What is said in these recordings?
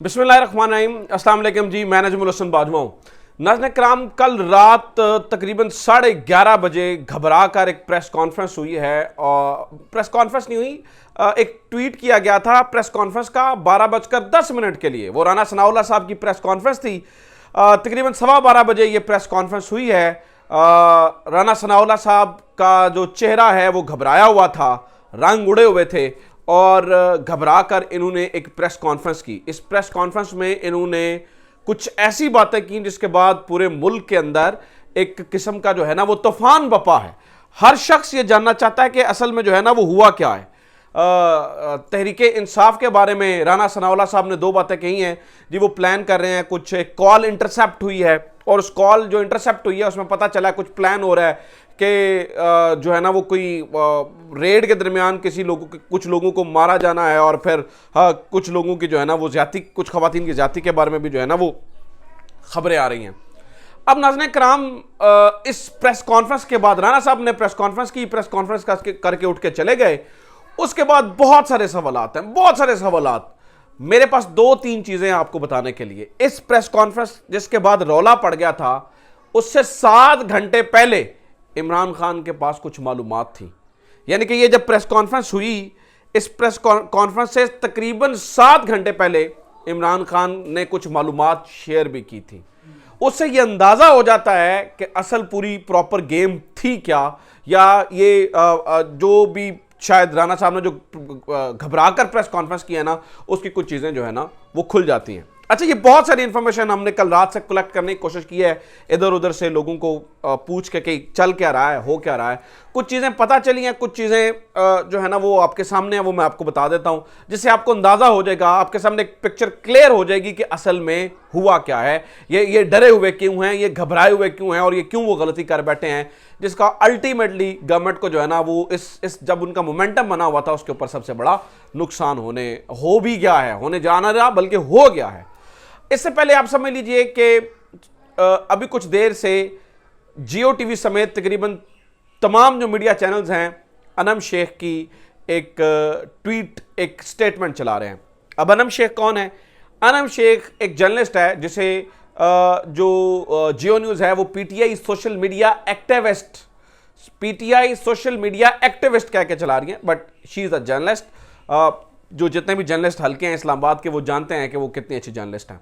बिस्मिल्लाहिर्रहमानिर्रहीम। अस्सलाम वालेकुम जी, मैं नजमुल हसन बाजवा हूँ। नाज़रीन कराम, कल रात तकरीबन 11:30 बजे घबरा कर एक प्रेस कॉन्फ्रेंस हुई है। और प्रेस कॉन्फ्रेंस नहीं हुई, एक ट्वीट किया गया था प्रेस कॉन्फ्रेंस का 12:10 के लिए। वो राना सनाउल्लाह साहब की प्रेस कॉन्फ्रेंस थी। तकरीबन 12:15 बजे ये प्रेस कॉन्फ्रेंस हुई है। राना सनाउल्लाह साहब का जो चेहरा है वो घबराया हुआ था, रंग उड़े हुए थे और घबरा कर इन्होंने एक प्रेस कॉन्फ्रेंस की। इस प्रेस कॉन्फ्रेंस में इन्होंने कुछ ऐसी बातें की जिसके बाद पूरे मुल्क के अंदर एक किस्म का जो है ना वो तूफान बपा है। हर शख्स ये जानना चाहता है कि असल में जो है ना वो हुआ क्या है। तहरीके इंसाफ के बारे में राना सनाउल्लाह साहब ने दो बातें कही हैं जी। वो प्लान कर रहे हैं, कुछ कॉल इंटरसेप्ट हुई है और उस कॉल जो इंटरसेप्ट हुई है उसमें पता चला कुछ प्लान हो रहा है कि जो है ना वो कोई रेड के दरमियान कुछ लोगों को मारा जाना है और फिर कुछ लोगों की जो है ना वो ज्यादती, कुछ खवातीन की ज्यादती के बारे में भी जो है ना वो खबरें आ रही हैं। अब नाज़रीन कराम, इस प्रेस कॉन्फ्रेंस के बाद राना साहब ने प्रेस कॉन्फ्रेंस की, प्रेस कॉन्फ्रेंस करके उठ के चले गए। उसके बाद बहुत सारे सवालात हैं, बहुत सारे सवालात। मेरे पास 2-3 चीजें आपको बताने के लिए। इस प्रेस कॉन्फ्रेंस जिसके बाद रौला पड़ गया था, उससे 7 घंटे पहले इमरान खान के पास कुछ मालूमात थी। यानी कि ये जब प्रेस कॉन्फ्रेंस हुई, इस प्रेस कॉन्फ्रेंस से तकरीबन 7 घंटे पहले इमरान खान ने कुछ मालूमात शेयर भी की थी। उससे ये अंदाजा हो जाता है कि असल पूरी प्रॉपर गेम थी क्या, या ये जो भी शायद राना साहब ने जो घबरा कर प्रेस कॉन्फ्रेंस किया है ना, उसकी कुछ चीजें जो है ना वो खुल जाती हैं। अच्छा, ये बहुत सारी इंफॉर्मेशन हमने कल रात से कलेक्ट करने की कोशिश की है, इधर उधर से लोगों को पूछ के कि चल क्या रहा है, हो क्या रहा है। कुछ चीज़ें पता चली हैं, कुछ चीज़ें जो है ना वो आपके सामने है, वो मैं आपको बता देता हूं, जिससे आपको अंदाज़ा हो जाएगा, आपके सामने एक पिक्चर क्लियर हो जाएगी कि असल में हुआ क्या है। ये डरे हुए क्यों हैं, ये घबराए हुए क्यों हैं और ये क्यों वो गलती कर बैठे हैं, जिसका अल्टीमेटली गवर्नमेंट को जो है ना वो इस जब उनका मोमेंटम बना हुआ था उसके ऊपर सबसे बड़ा नुकसान हो भी गया है, होने जाना रहा बल्कि हो गया है। इससे पहले आप समझ लीजिए कि अभी कुछ देर से जियो टीवी समेत तकरीबन तमाम जो मीडिया चैनल्स हैं अनम शेख की एक ट्वीट, एक स्टेटमेंट चला रहे हैं। अब अनम शेख कौन है? अनम शेख एक जर्नलिस्ट है जिसे जो जियो न्यूज़ है वो पीटीआई सोशल मीडिया एक्टिविस्ट कह के चला रही है, but she is a journalist. जो जितने भी जर्नलिस्ट हल्के हैं इस्लामाबाद के वो जानते हैं कि वो कितनी अच्छी जर्नलिस्ट हैं।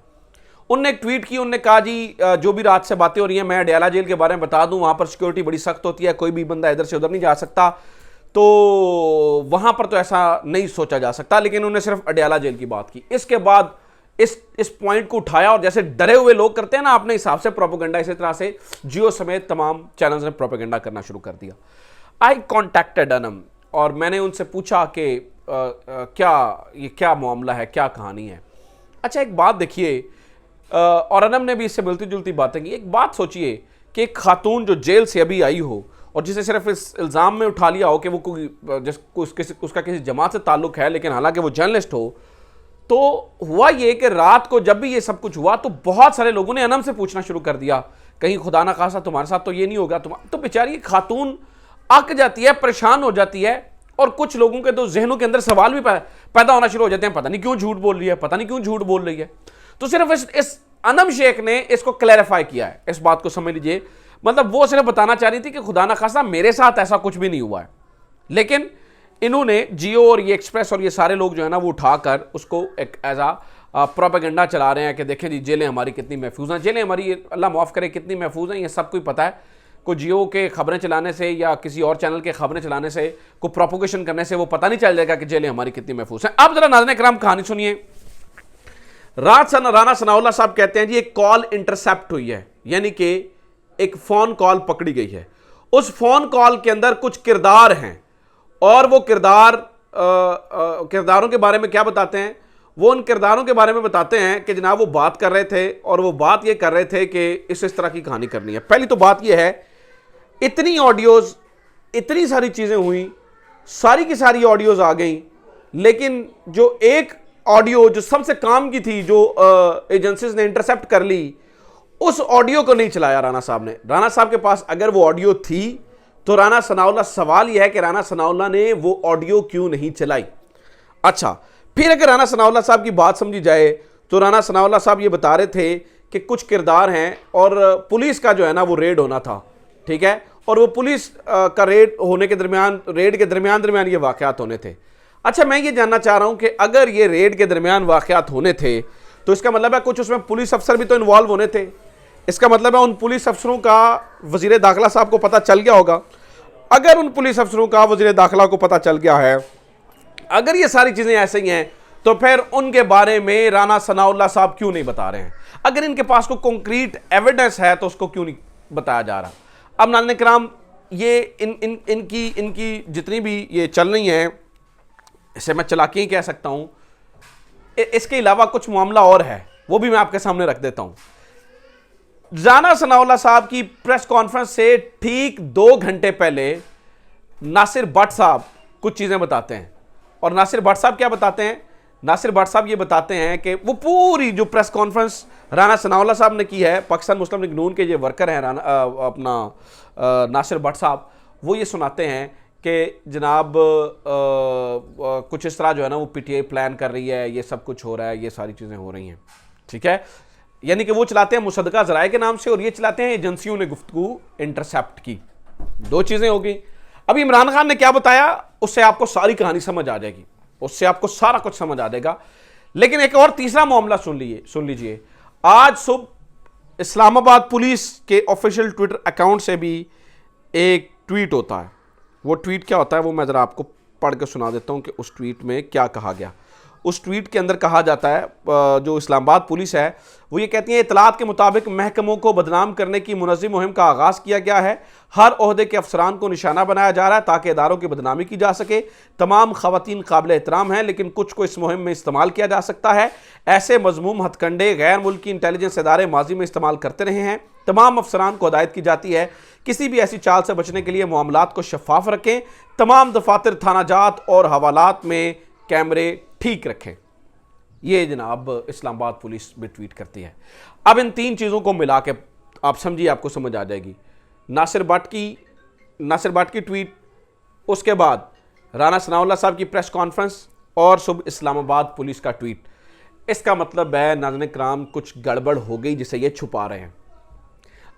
उनने एक ट्वीट की, उनने कहा जी जो भी रात से बातें हो रही हैं, मैं अडयाला जेल के बारे में बता दूं, वहां पर सिक्योरिटी बड़ी सख्त होती है, कोई भी बंदा इधर से उधर नहीं जा सकता, तो वहां पर तो ऐसा नहीं सोचा जा सकता। लेकिन उन्होंने सिर्फ अडयाला जेल की बात की। इसके बाद इस पॉइंट को उठाया और जैसे डरे हुए लोग करते हैं ना अपने हिसाब से प्रोपेगेंडा, इसी तरह से जियो समेत तमाम चैनल्स ने प्रोपेगेंडा करना शुरू कर दिया। आई कॉन्टैक्टेड अनम और मैंने उनसे पूछा कि क्या मामला है, क्या कहानी है। अच्छा, एक बात देखिए, और अनम ने भी इससे मिलती जुलती बातें की। एक बात सोचिए कि एक खातून जो जेल से अभी आई हो और जिसे सिर्फ इस इल्ज़ाम में उठा लिया हो कि वो उसका किसी जमात से ताल्लुक है, लेकिन हालांकि वो जर्नलिस्ट हो, तो हुआ ये कि रात को जब भी ये सब कुछ हुआ तो बहुत सारे लोगों ने अनम से पूछना शुरू कर दिया, कहीं खुदा ना खासा तुम्हारे साथ तो ये नहीं होगा। तो बेचारी खातून अक जाती है, परेशान हो जाती है और कुछ लोगों के तो जहनों के अंदर सवाल भी पैदा होना शुरू हो जाते हैं, पता नहीं क्यों झूठ बोल रही है, पता नहीं क्यों झूठ बोल रही है। तो सिर्फ इस अनम शेख ने इसको क्लैरिफाई किया है। इस बात को समझ लीजिए, मतलब वो सिर्फ बताना चाह रही थी कि खुदा ना खासा मेरे साथ ऐसा कुछ भी नहीं हुआ है, लेकिन इन्होंने जियो और ये एक्सप्रेस और ये सारे लोग जो है ना वो उठाकर उसको एक एज आ प्रोपेगेंडा चला रहे हैं कि देखें जी जेलें हमारी कितनी महफूज हैं, जेलें हमारी अल्लाह माफ़ करे कितनी महफूज हैं, ये सब कोई पता है। कोई जियो के खबरें चलाने से या किसी और चैनल के खबरें चलाने से, कोई प्रोपोगेशन करने से वो पता नहीं चल जाएगा कि जेलें हमारी कितनी महफूज हैं। अब जरा नाज़रीन कराम कहानी सुनिए। राना सनाउल्लाह साहब कहते हैं जी एक कॉल इंटरसेप्ट हुई है, यानी कि एक फोन कॉल पकड़ी गई है। उस फोन कॉल के अंदर कुछ किरदार हैं और वो किरदारों के बारे में क्या बताते हैं? वो उन किरदारों के बारे में बताते हैं कि जनाब वो बात कर रहे थे और वो बात ये कर रहे थे कि इस तरह की कहानी करनी है। पहली तो बात ये है, इतनी ऑडियोज, इतनी सारी चीजें हुई, सारी की सारी ऑडियोज आ गई, लेकिन जो एक ऑडियो जो सबसे काम की थी, जो एजेंसीज ने इंटरसेप्ट कर ली, उस ऑडियो को नहीं चलाया राना साहब ने। राना साहब के पास अगर वो ऑडियो थी तो राना सनाउल्लाह, सवाल यह है कि राना सनाउल्लाह ने वो ऑडियो क्यों नहीं चलाई। अच्छा, फिर अगर राना सनाउल्लाह साहब की बात समझी जाए तो राना सनाउल्लाह साहब ये बता रहे थे कि कुछ किरदार हैं और पुलिस का जो है ना वो रेड होना था, ठीक है, और वो पुलिस का रेड होने के दरमियान, रेड के दरमियान ये वाक़यात होने थे। अच्छा, मैं ये जानना चाह रहा हूं कि अगर ये रेड के दरमियान वाक़यात होने थे तो इसका मतलब है कुछ उसमें पुलिस अफसर भी तो इन्वॉल्व होने थे। इसका मतलब है उन पुलिस अफसरों का वज़ीर दाखिला साहब को पता चल गया होगा। अगर उन पुलिस अफसरों का वज़ीर दाखिला को पता चल गया है, अगर ये सारी चीज़ें ऐसे ही हैं, तो फिर उनके बारे में राना सनाउल्लाह साहब क्यों नहीं बता रहे हैं? अगर इनके पास कोई कॉन्क्रीट एविडेंस है तो उसको क्यों नहीं बताया जा रहा? अब नाज़रीन किराम, ये इनकी जितनी भी ये चल रही हैं, इसे मैं चालाकी कह सकता हूं, इसके अलावा कुछ मामला और है, वो भी मैं आपके सामने रख देता हूं। राना सनाउल्लाह साहब की प्रेस कॉन्फ्रेंस से ठीक 2 घंटे पहले नासिर भट्ट साहब कुछ चीजें बताते हैं। और नासिर भट्ट साहब क्या बताते हैं? नासिर भट्ट साहब ये बताते हैं कि वो पूरी जो प्रेस कॉन्फ्रेंस राना सनाउल्लाह साहब ने की है, पाकिस्तान मुस्लिम लीग नून के ये वर्कर हैं नासिर भट्ट साहब, वो ये सुनाते हैं कि जनाब कुछ इस तरह जो है ना वो पीटीआई प्लान कर रही है, ये सब कुछ हो रहा है, ये सारी चीज़ें हो रही हैं, ठीक है। यानी कि वो चलाते हैं मुसद्दका ज़राए के नाम से और ये चलाते हैं एजेंसियों ने गुफ्तगू इंटरसेप्ट की। 2 चीज़ें हो गई। अभी इमरान खान ने क्या बताया उससे आपको सारी कहानी समझ आ जाएगी, उससे आपको सारा कुछ समझ आ जाएगा। लेकिन एक और तीसरा मामला सुन लीजिए। आज सुबह इस्लामाबाद पुलिस के ऑफिशियल ट्विटर अकाउंट से भी एक ट्वीट होता है। वो ट्वीट क्या होता है वो मैं ज़रा आपको पढ़ के सुना देता हूँ कि उस ट्वीट में क्या कहा गया। उस ट्वीट के अंदर कहा जाता है, जो इस्लामाबाद पुलिस है वो ये कहती है, इतलात के मुताबिक महकमों को बदनाम करने की मुनज़्ज़म मुहिम का आगाज़ किया गया है। हर ओहदे के अफसरान को निशाना बनाया जा रहा है ताकि इदारों की बदनामी की जा सके। तमाम ख़वातीन काबिल एहतराम हैं लेकिन कुछ को इस मुहिम में इस्तेमाल किया जा सकता है। ऐसे मज़मूम हथकंडे गैर मुल्की इंटेलिजेंस इदारे माजी में इस्तेमाल करते रहे हैं। तमाम अफसरान को हिदायत की जाती है किसी भी ऐसी चाल से बचने के लिए मामलात को शफाफ रखें। तमाम दफातर, थानाजात और हवालात में कैमरे ठीक रखें। ये जनाब इस्लामाबाद पुलिस भी ट्वीट करती है। अब इन 3 चीज़ों को मिला के आप समझिए, आपको समझ आ जाएगी। नासिर भट्ट की ट्वीट, उसके बाद राना सनाउल्लाह साहब की प्रेस कॉन्फ्रेंस और सुबह इस्लामाबाद पुलिस का ट्वीट। इसका मतलब है नाज़रीन किराम कुछ गड़बड़ हो गई जिसे ये छुपा रहे हैं।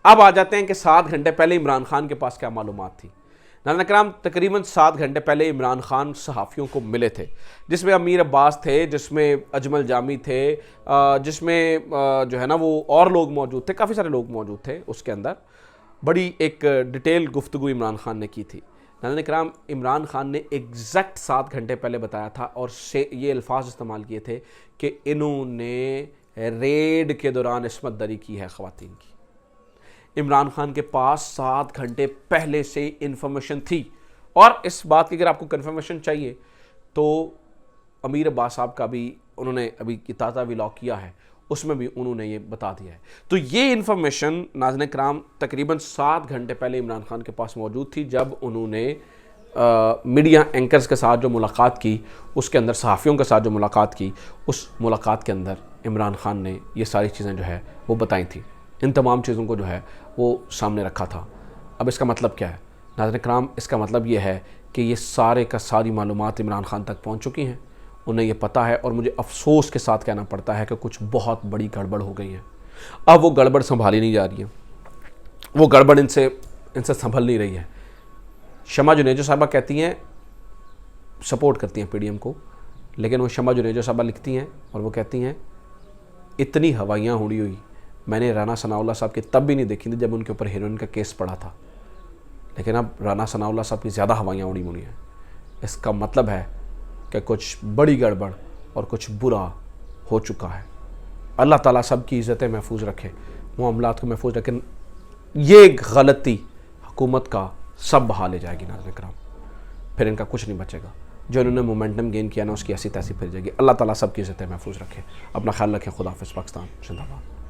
अब आ जाते हैं कि 7 घंटे पहले इमरान खान के पास क्या मालूमात थी। नाज़रीन किराम, तकरीबन 7 घंटे पहले इमरान खान सहाफ़ियों को मिले थे, जिसमें अमीर अब्बास थे, जिसमें अजमल जामी थे, जिसमें जो है ना वो और लोग मौजूद थे, काफ़ी सारे लोग मौजूद थे। उसके अंदर बड़ी एक डिटेल गुफ्तगू इमरान खान ने की थी। नाज़रीन किराम, इमरान खान ने एग्जैक्ट 7 घंटे पहले बताया था और ये अल्फाज इस्तेमाल किए थे कि इन्होंने रेड के दौरान इस्मत दरी की है ख़वातीन की। इमरान खान के पास 7 घंटे पहले से इंफॉर्मेशन थी। और इस बात की अगर आपको कंफर्मेशन चाहिए तो अमीर अब्बास साहब का भी उन्होंने अभी ताज़ा व्लॉग किया है, उसमें भी उन्होंने ये बता दिया है। तो ये इंफॉर्मेशन नाज़रीन किराम तकरीबन 7 घंटे पहले इमरान खान के पास मौजूद थी। जब उन्होंने मीडिया एंकर्स के साथ जो मुलाकात की, उसके अंदर सहाफ़ियों के साथ जो मुलाकात की, उस मुलाकात के अंदर इमरान खान ने ये सारी चीज़ें जो है वो बताई थी। इन तमाम चीज़ों को जो है वो सामने रखा था। अब इसका मतलब क्या है नाज़रीन किराम? इसका मतलब ये है कि ये सारे का सारी मालूमात इमरान खान तक पहुंच चुकी हैं, उन्हें ये पता है। और मुझे अफसोस के साथ कहना पड़ता है कि कुछ बहुत बड़ी गड़बड़ हो गई है। अब वो गड़बड़ संभाली नहीं जा रही है, वो गड़बड़ इनसे संभल नहीं रही है। शमा जुनेजो साहबा कहती हैं, सपोर्ट करती हैं पीडीएम को, लेकिन वो शमा जुनेजो साहबा लिखती हैं और वो कहती हैं, इतनी हवाइयाँ उड़ी हुई मैंने राना सनाउल्लाह साहब की तब भी नहीं देखी थी जब उनके ऊपर हेरोइन का केस पड़ा था, लेकिन अब राना सनाउल्लाह साहब की ज़्यादा हवाइयाँ उड़ी हुई हैं। इसका मतलब है कि कुछ बड़ी गड़बड़ और कुछ बुरा हो चुका है। अल्लाह ताला सब की इज़्ज़तें महफूज रखे, मामलात को महफूज रखे। ये गलती हुकूमत का सब बहा ले जाएगी नाज़रीन किराम, फिर इनका कुछ नहीं बचेगा। जो इन्होंने मोमेंटम गेन किया ना उसकी ऐसी तैसी फिर जाएगी। अल्लाह ताला सब की इज़्ज़तें महफूज रखे। अपना ख्याल रखें। खुदा हाफ़िज़। पाकिस्तान जिंदाबाद।